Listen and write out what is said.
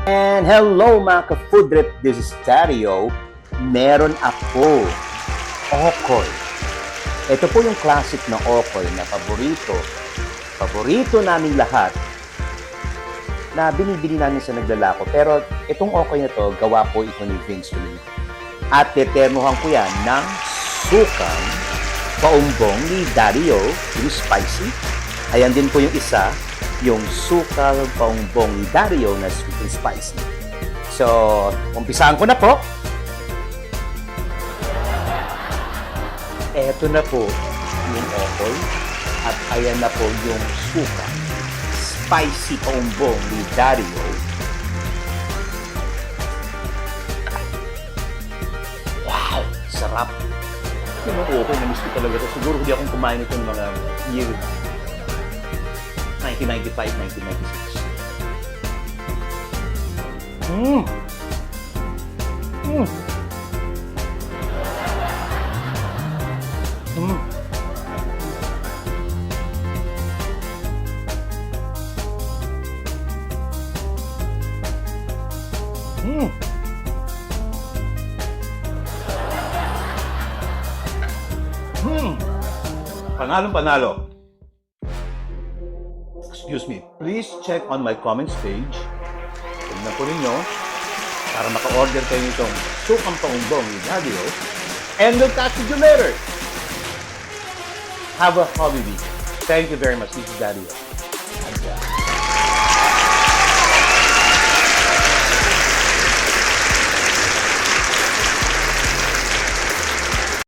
And hello mga ka-food trip, this is Dario. Meron ako okoy. Ito po yung classic na okoy na paborito naming lahat na binibili namin sa naglalako. Pero itong okoy na to, gawa po ito ni Vince Lee. At determohan ko yan ng sukang paumbong ni Dario, yung spicy. Ayan din po yung isa, yung sukal paumbong ni Dario na sweet and spicy. So, umpisahan ko na po. Eto na po yung okoy at ayan na po yung suka. Spicy paumbong ni Dario. Wow! Sarap! Yung okoy, na-miss ko talaga ito. Siguro hindi akong kumain ito ng mga year 1995, 1996. Mmm! Mmm! Mmm! Mmm! Mmm! Panalong-panalo. Excuse me. Please check on my comments page. Tignan po ninyo para maka-order kayo nitong sukang paumbong ni Dario. And we'll catch you later. Have a holiday. Thank you very much. This is Dario.